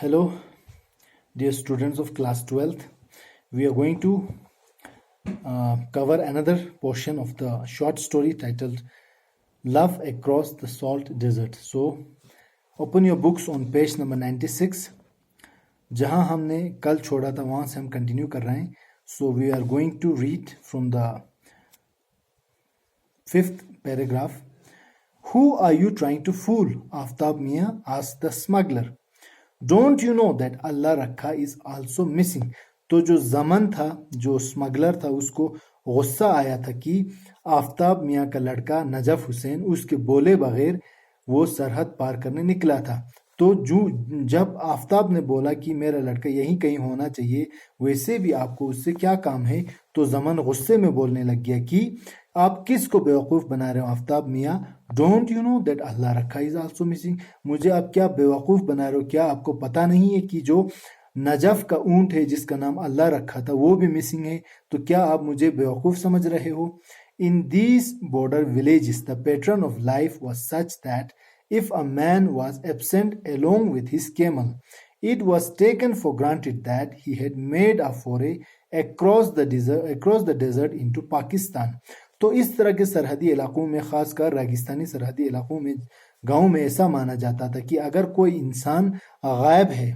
Hello, dear students of class 12th. We are going to cover another portion of the short story titled Love Across the Salt Desert. So, open your books on page number 96. जहां हमने कल छोड़ा था वहां से हम continue कर रहे हैं. So, we are going to read from the 5th paragraph. Who are you trying to fool? Aftab Mia asked the smuggler. Don't you know that Allah Rakha is also missing? तो जो जमन था, जो smuggler था, उसको गुस्सा आया था कि आफ्ताब मियाँ का लड़का नजफ हुसैन उसके बोले बगैर वो सरहद पार करने निकला था. तो जब आफ्ताब ने बोला कि मेरा लड़का यहीं कहीं होना चाहिए, वैसे भी आपको उससे क्या काम है, तो जमन गुस्से में बोलने लग गया कि आप किसको बेवकूफ़ बना रहे हो आफ्ताब मियाँ. डोंट यू नो दैट अल्लाह रखा इज आल्सो मिसिंग? मुझे आप क्या बेवकूफ़ बना रहे हो? क्या आपको पता नहीं है कि जो नजफ का ऊंट है जिसका नाम अल्लाह रखा था वो भी मिसिंग है? तो क्या आप मुझे बेवकूफ़ समझ रहे हो? In these border villages the pattern of life was such that if a man was absent along with his camel, it was taken for granted that he had made a foray across the desert into Pakistan. तो इस तरह के सरहदी इलाकों में, खासकर रेगिस्तानी सरहदी इलाकों में, गांव में ऐसा माना जाता था कि अगर कोई इंसान गायब है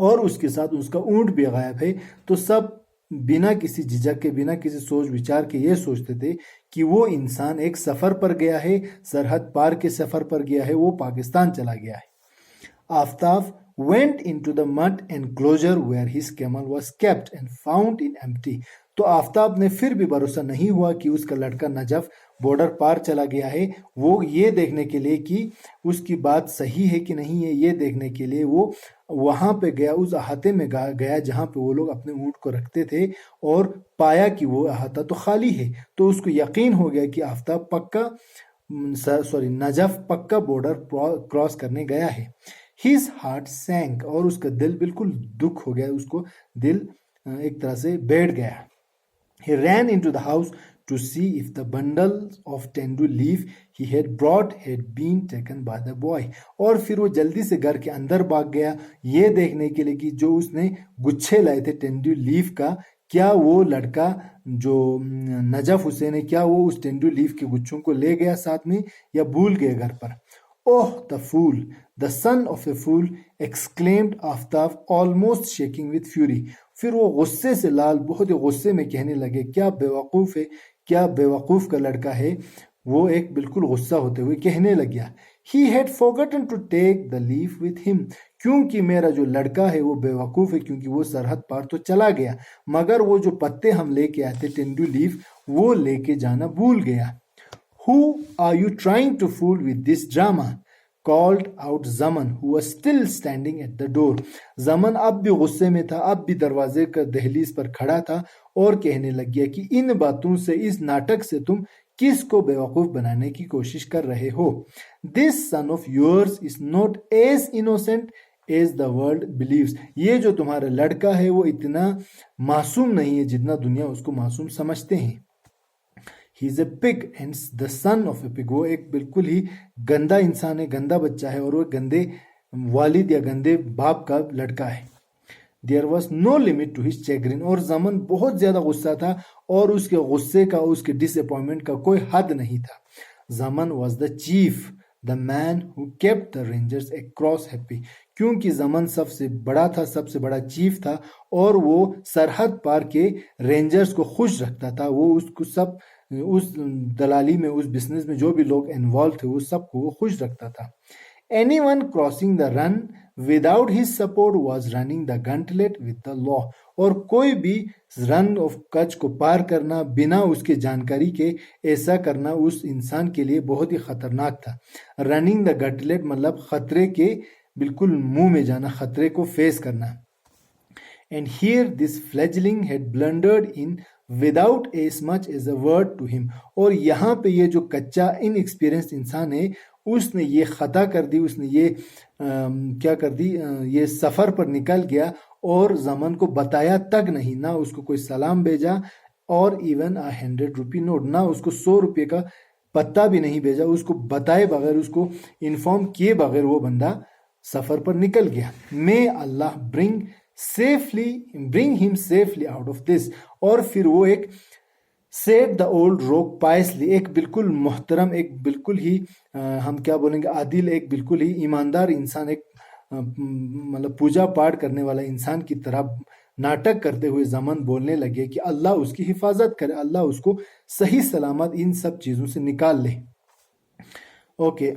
और उसके साथ उसका ऊंट भी गायब है, तो सब बिना किसी झिझक के, बिना किसी सोच विचार के ये सोचते थे कि वो इंसान एक सफर पर गया है, सरहद पार के सफर पर गया है, वो पाकिस्तान चला गया है. Aftab went into the mud enclosure where his camel was kept and found it empty. तो आफ्ताब ने फिर भी भरोसा नहीं हुआ कि उसका लड़का नजफ बॉर्डर पार चला गया है. वो ये देखने के लिए कि उसकी बात सही है कि नहीं है, ये देखने के लिए वो वहां पे गया, उस अहाते में गया जहां पे वो लोग अपने ऊंट को रखते थे, और पाया कि वो अहाता तो खाली है. तो उसको यकीन हो गया कि आफ्ताब नजफ पक्का बॉर्डर क्रॉस करने गया है. His heart sank, और उसका दिल बिल्कुल दुख हो गया, उसको दिल एक तरह से बैठ गया. He ran into the house to see if the bundle of tendu leaf he had brought had been taken by the boy. और फिर वो जल्दी से घर के अंदर भाग गया, ये देखने के लिए कि जो उसने गुच्छे लाए थे टेंडू लीफ का, क्या वो लड़का जो नजफ हुसैन है, क्या वो उस टेंडू लीफ के गुच्छों को ले गया साथ में या भूल गए घर पर. Oh, the fool, the son of a fool, exclaimed Aftab, almost shaking with fury. फिर वो गुस्से से लाल, बहुत ही गुस्से में कहने लगे, क्या बेवकूफ़ है, क्या बेवकूफ़ का लड़का है. वो एक बिल्कुल गुस्सा होते हुए कहने लग गया, He had forgotten to take the leaf with him. क्योंकि मेरा जो लड़का है वो बेवकूफ़ है, क्योंकि वो सरहद पार तो चला गया, मगर वो जो पत्ते हम लेके आए थे, टेंडू लीफ, वो लेके जाना भूल गया. Who are you trying to fool with this drama? Called out Zaman, who was still standing at the door. Zaman अब भी गुस्से में था, अब भी दरवाजे का दहलीज पर खड़ा था और कहने लग गया कि इन बातों से, इस नाटक से तुम किसको बेवकूफ बनाने की कोशिश कर रहे हो. This son of yours is not as innocent as the world believes. ये जो तुम्हारा लड़का है वो इतना मासूम नहीं है जितना दुनिया उसको मासूम समझते हैं. He is a pig and the son of a pig. वो एक बिल्कुल ही गंदा इंसान है, गंदा बच्चा है, और वो गंदे वालिद या गंदे बाप का लड़का है. There was no limit to his chagrin. और जमन बहुत ज्यादा गुस्सा था और उसके गुस्से का, उसके डिसअपॉइंटमेंट का कोई हद नहीं था. जमन was the chief, the man who kept the rangers across happy. क्योंकि जमन सबसे बड़ा था, सबसे बड़ा चीफ था, और वो सरहद पार के रेंजर्स को खुश रखता था. वो उसको सब, उस दलाली में, उस बिजनेस में जो भी लोग इन्वॉल्व थे, वो सबको वो खुश रखता था. Anyone crossing the run without his support was running the gauntlet with the law. और कोई भी रन ऑफ कच्छ को पार करना बिना उसके जानकारी के, ऐसा करना उस इंसान के लिए बहुत ही खतरनाक था. रनिंग द गंटलेट मतलब खतरे के बिल्कुल मुंह में जाना, खतरे को फेस करना. And here this fledgling had blundered in without as much as a word to him. और यहाँ पे ये जो कच्चा इनएक्सपीरियंस इंसान है, उसने ये खता कर दी, उसने ये क्या कर दी, ये सफर पर निकल गया और जमन को बताया तक नहीं, ना उसको कोई सलाम भेजा, और इवन ₹100 नोट, ना उसको ₹100 का पत्ता भी नहीं भेजा, उसको बताए बगैर, उसको इन्फॉर्म किए बगैर वो बंदा सफर पर निकल गया। May Allah bring him safely out of this. और फिर वो एक सेड द ओल्ड रोक पायसली, एक बिल्कुल मोहतरम, एक बिल्कुल ही हम क्या बोलेंगे, आदिल, एक बिल्कुल ही ईमानदार इंसान, एक मतलब पूजा पाठ करने वाला इंसान की तरह नाटक करते हुए ज़मन बोलने लगे कि अल्लाह उसकी हिफाजत करे, अल्लाह उसको सही सलामत इन सब चीज़ों से निकाल ले। Okay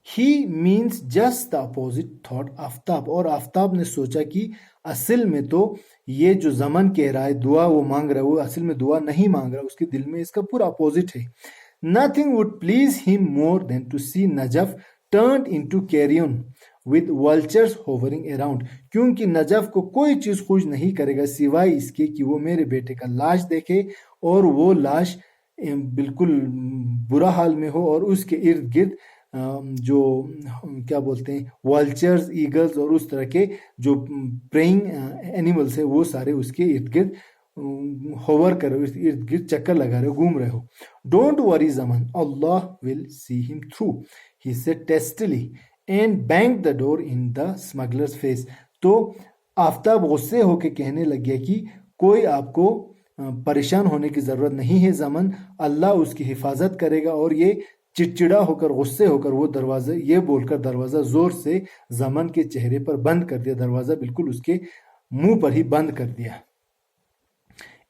he means just the opposite thought Aftab. और आफ्ताब ने सोचा कि असल में तो ये जो ज़मन कह रहा है दुआ वो मांग रहा है, वो असल में दुआ नहीं मांग रहा, उसके दिल में इसका पूरा अपोजिट है। Nothing would please him more than to see Najaf turn into carrion with vultures hovering around. क्योंकि नजफ को कोई चीज खुश नहीं करेगा सिवाय इसके कि वो मेरे बेटे का लाश देखे और वो लाश बिल्कुल बुरा हाल में हो और उसके इर्द गिर्द जो क्या बोलते हैं वल्चर्स, ईगल्स और उस तरह के जो प्रेइंग एनिमल्स है वो सारे उसके इर्द गिर्द होवर कर रहे हो, इर्द गिर्द चक्कर लगा रहे हो, घूम रहे हो। Don't worry Zaman, Allah will see him through, he said testily and bang the door in the smugglers face. तो आफ्ताब गुस्से होके कहने लग गया कि कोई आपको परेशान होने की जरूरत नहीं है ज़मन, अल्लाह उसकी हिफाजत करेगा। और ये चिड़चिड़ा होकर, गुस्से होकर वो दरवाजा, ये बोलकर दरवाजा जोर से ज़मन के चेहरे पर बंद कर दिया, दरवाजा बिल्कुल उसके मुंह पर ही बंद कर दिया।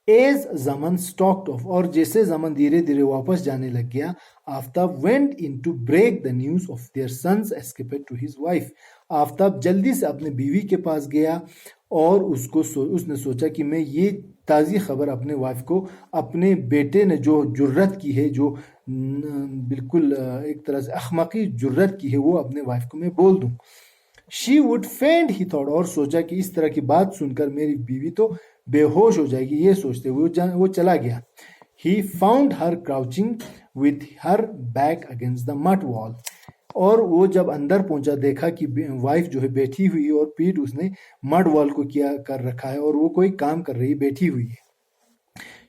एज ज़मन स्टॉक्ड ऑफ, और जैसे ज़मन धीरे धीरे वापस जाने लग गया, Aftab went in to break the news of their sons escape to his wife. Aftab जल्दी से अपने बीवी के पास गया और उसने सोचा कि मैं ये ताज़ी खबर अपने वाइफ को, अपने बेटे ने जो जुर्रत की है, जो बिल्कुल एक तरह से अखमकी जुर्रत की है, वो अपने वाइफ को मैं बोल दूं। शी वुड फेंट ही थॉट, और सोचा कि इस तरह की बात सुनकर मेरी बीवी तो बेहोश हो जाएगी, ये सोचते हुए वो चला गया। He found her crouching with her back against the mud wall. और वो जब अंदर पहुंचा देखा कि वाइफ जो है बैठी हुई है और पीठ उसने मड वॉल को किया कर रखा है और वो कोई काम कर रही बैठी हुई है।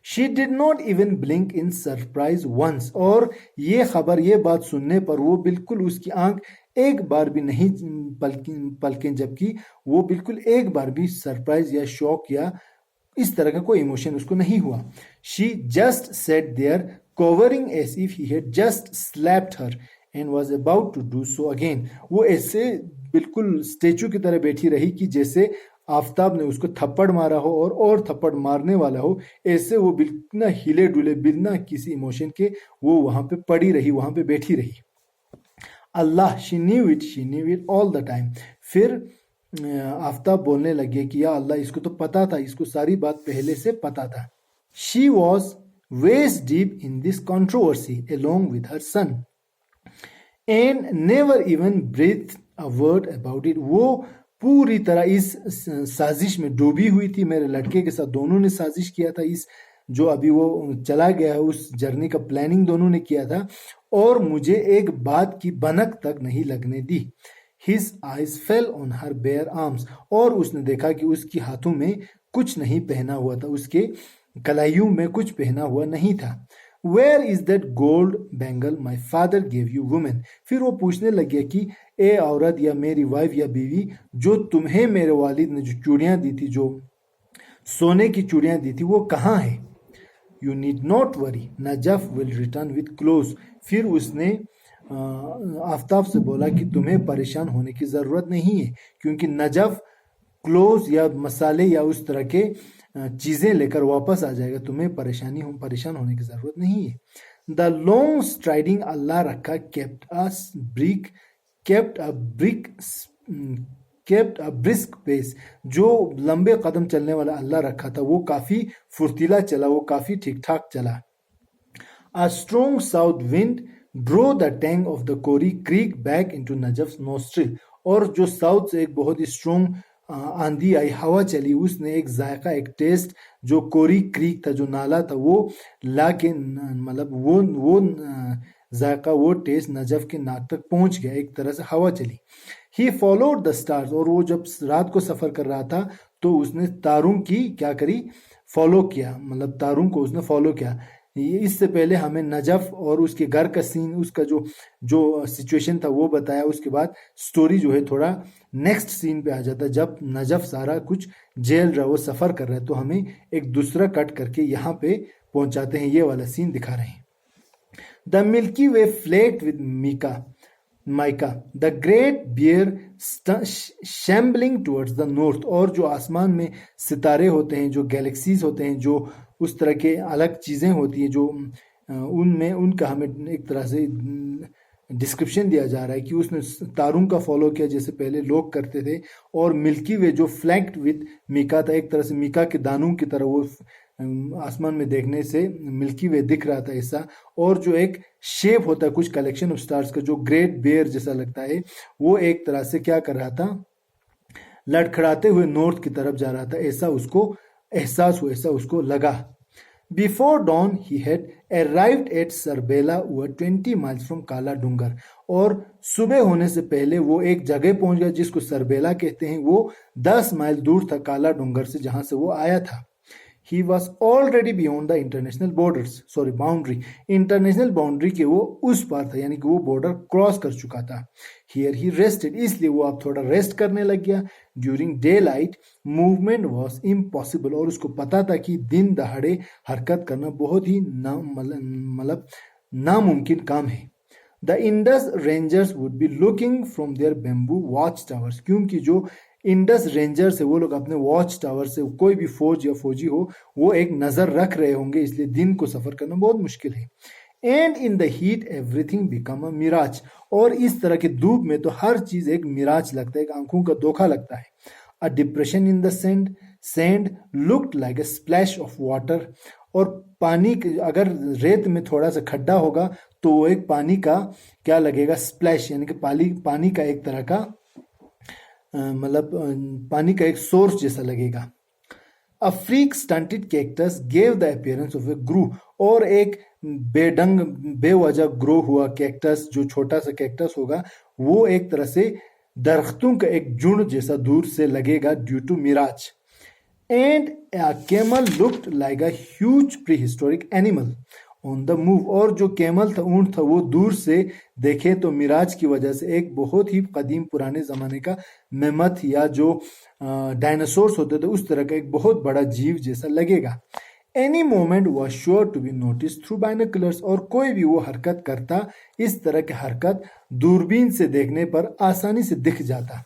She did not even blink in surprise once, और ये खबर, ये बात सुनने पर वो बिल्कुल, उसकी आंख एक बार भी नहीं पलकें, जबकि वो बिल्कुल एक बार भी सरप्राइज या शॉक या इस तरह का कोई इमोशन उसको नहीं हुआ। She just set there covering as if he had just slapped her and was about to do so again. वो ऐसे बिल्कुल स्टेचू की तरह बैठी रही कि जैसे आफ्ताब ने उसको थप्पड़ मारा हो और थप्पड़ मारने वाला हो, ऐसे वो बिना हिले डुले, बिना किसी इमोशन के वो वहां पे पड़ी रही, वहां पे बैठी रही। Allah, she knew it all the time. फिर आफ्ताब बोलने लगे कि या अल्लाह, इसको तो पता था, इसको सारी बात पहले से पता था। She was waist deep in this controversy along with her son and never even breathe a word about it. वो पूरी तरह इस साजिश में डूबी हुई थी, मेरे लड़के के साथ दोनों ने साजिश किया था, इस जो अभी वो चला गया है उस जर्नी का प्लानिंग दोनों ने किया था, और मुझे एक बात की भनक तक नहीं लगने दी। His eyes fell on her bare arms, और उसने देखा कि उसकी हाथों में कुछ नहीं पहना हुआ था, उसके कलाइयों में कुछ पहना हुआ नहीं था। Where is that gold bangle my father gave you woman? फिर वो पूछने लगे कि ए औरत या मेरी वाइफ या बीवी, जो तुम्हें मेरे वालिद ने जो चूड़ियां दी थी, जो सोने की चूड़ियां दी थी, वो कहाँ है? You need not worry, Najaf will return with clothes। फिर उसने आफ्ताब से बोला कि तुम्हें परेशान होने की ज़रूरत नहीं है, क्योंकि नजफ क्लोज या मसाले या उस तरह के चीज़ें लेकर वापस आ जाएगा, तुम्हें परेशान होने की ज़रूरत नहीं है। द लॉन्ग स्ट्राइडिंग अल्लाह रखा केप्ट अ ब्रिस्क पेस, जो लंबे कदम चलने वाला अल्लाह रखा था वो काफ़ी फुर्तीला चला, वो काफ़ी ठीक ठाक चला। A strong south wind drew the tang of the Kori creek back into Najaf's nostril, और जो साउथ से एक बहुत ही स्ट्रॉन्ग आंधी आई, हवा चली, उसने एक जायका, एक टेस्ट, जो कोरी क्रीक था, जो नाला था, वो ला के मतलब वो जायका, वो टेस्ट नजफ के नाक तक पहुंच गया, एक तरह से हवा चली। ही फॉलोड द स्टार्स, और वो जब रात को सफर कर रहा था तो उसने तारों की क्या करी, फॉलो किया, मतलब तारों को उसने फॉलो किया। इससे पहले हमें नजफ और उसके घर का सीन, उसका जो जो सिचुएशन था वो बताया। उसके बाद स्टोरी जो है थोड़ा नेक्स्ट सीन पे आ जाता है, जब नजफ सारा कुछ जेल रहा, वो सफ़र कर रहा है, तो हमें एक दूसरा कट करके यहाँ पे पहुंचाते हैं, ये वाला सीन दिखा रहे हैं। The Milky Way flecked with mica the Great Bear shambling towards the north. और जो आसमान में सितारे होते हैं, जो गैलेक्सीज होते हैं, जो उस तरह के अलग चीज़ें होती हैं, जो उनमें उनका हमें एक तरह से डिस्क्रिप्शन दिया जा रहा है कि उसने तारों का फॉलो किया जैसे पहले लोग करते थे। और मिल्की वे जो फ्लैक्ड विद मीका था, एक तरह से मीका के दानों की तरह वो आसमान में देखने से मिल्की वे दिख रहा था ऐसा। और जो एक शेप होता है कुछ कलेक्शन ऑफ स्टार्स का, जो ग्रेट बेयर जैसा लगता है, वो एक तरह से क्या कर रहा था, लड़खड़ाते हुए नॉर्थ की तरफ जा रहा था, ऐसा उसको एहसास हुआ, ऐसा उसको लगा। Before dawn he had arrived at Sarbela 20 miles from Kala Dungar. और सुबह होने से पहले वो एक जगह पहुंच गया जिसको सरबेला कहते हैं, वो 10 माइल दूर था काला डूंगर से, जहां से वो आया था। He was already beyond the international borders, boundary. International boundary के वो उस पार था, यानी कि वो बॉर्डर क्रॉस कर चुका था। Here he rested, इसलिए वो अब थोड़ा रेस्ट करने लग गया। During daylight, movement was impossible, और उसको पता था कि दिन दहाड़े हरकत करना बहुत ही मतलब नामुमकिन काम है। The Indus Rangers would be looking from their bamboo watchtowers, क्योंकि जो इंडस रेंजर से वो लोग अपने वॉच टावर से, कोई भी फौज या फौजी हो, वो एक नजर रख रहे होंगे, इसलिए दिन को सफर करना बहुत मुश्किल है। And in the heat everything become a mirage, और इस तरह के धूप में तो हर चीज एक मिराज लगता है, एक आंखों का धोखा लगता है। A depression in the sand looked like a splash of water, और पानी अगर रेत में थोड़ा सा खड्डा होगा तो वो एक पानी का क्या लगेगा, स्प्लैश, यानी कि पानी का एक तरह का मतलब पानी का एक सोर्स जैसा लगेगा। A freak stunted cactus gave the appearance of a grue, और एक बेढंग बेवजह ग्रो हुआ कैक्टस, जो छोटा सा कैक्टस होगा, वो एक तरह से दरख्तों का एक झुंड जैसा दूर से लगेगा due to mirage. And a camel looked like a huge prehistoric animal on the move, और जो कैमल था, ऊंट था, वो दूर से देखे तो मिराज की वजह से एक बहुत ही कदीम पुराने जमाने का मेमथ या जो डायनासोर्स होते थे उस तरह का एक बहुत बड़ा जीव जैसा लगेगा। Any moment was sure to be notice through binoculars, और कोई भी वो हरकत करता, इस तरह की हरकत दूरबीन से देखने पर आसानी से दिख जाता।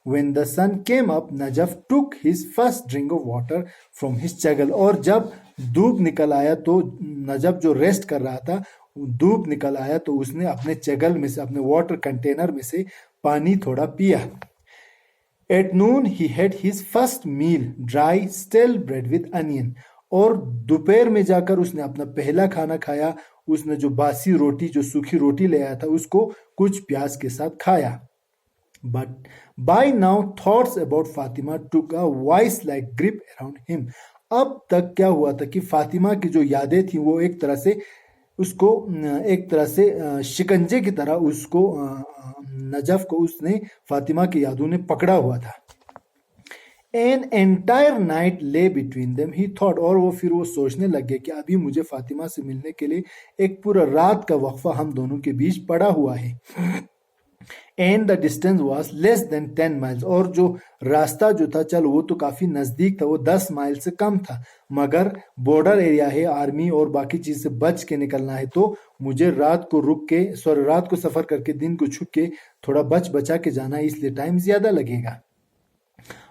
When the sun came up, Najaf took his first drink of water from his chagal, और जब धूप निकल आया तो नजफ जो रेस्ट कर रहा था, धूप निकल आया तो उसने अपने चगल में से, अपने वाटर कंटेनर में से पानी थोड़ा पिया। At noon he had his first meal, dry stale bread with onion, और दोपहर में जाकर उसने अपना पहला खाना खाया। उसने जो बासी रोटी, जो सूखी रोटी ले आया था, उसको कुछ प्याज के साथ खाया। But by now thoughts about Fatima took a vice-like grip around him. अब तक क्या हुआ था कि फातिमा की जो यादें थी वो एक तरह से उसको, एक तरह से शिकंजे की तरह उसको, नजफ को उसने, फातिमा की यादों ने पकड़ा हुआ था। An entire night lay between them, he thought, और वो फिर वो सोचने लग गया कि अभी मुझे फातिमा से मिलने के लिए एक पूरा रात का वक्फा हम दोनों के बीच पड़ा हुआ है। And the distance was less than 10 miles, और जो रास्ता जो था, चल वो तो काफी नजदीक था, वो 10 माइल से कम था, मगर बॉर्डर एरिया है, आर्मी और बाकी चीज से बच के निकलना है, तो मुझे रात को सफर करके दिन को छुप के थोड़ा बचा के जाना है, इसलिए टाइम ज्यादा लगेगा।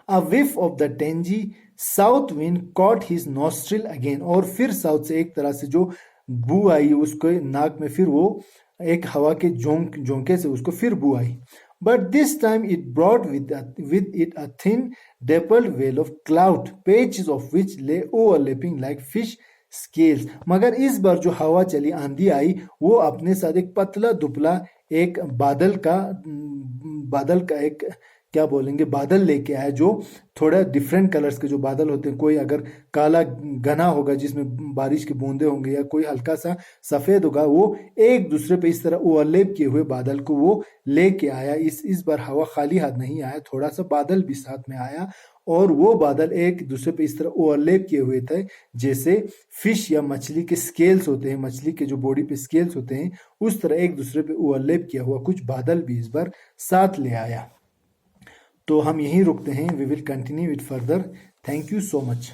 A whiff of the tangy south wind caught his nostril again, और फिर साउथ से एक तरह से जो बू आई उसके नाक में, फिर वो एक हवा के झोंके से उसको फिर बू आई। But this time it brought with it a thin dappled veil of cloud, patches of which lay overlapping like fish scales, मगर इस बार जो हवा चली, आंधी आई, वो अपने साथ एक पतला दुबला एक बादल का एक क्या बोलेंगे, बादल लेके आया, जो थोड़ा डिफरेंट कलर्स के जो बादल होते हैं, कोई अगर काला घना होगा जिसमें बारिश के बूंदे होंगे, या कोई हल्का सा सफेद होगा, वो एक दूसरे पे इस तरह ओवरलैप किए हुए बादल को वो लेके आया। इस बार हवा खाली हाथ नहीं आया, थोड़ा सा बादल भी साथ में आया, और वो बादल एक दूसरे पे इस तरह ओवरलैप किए हुए थे जैसे फिश या मछली के स्केल्स होते हैं, मछली के जो बॉडी पे स्केल्स होते हैं उस तरह एक दूसरे पे ओवरलैप किया हुआ कुछ बादल भी इस बार साथ ले आया। तो हम यहीं रुकते हैं, we will continue it further. Thank you so much.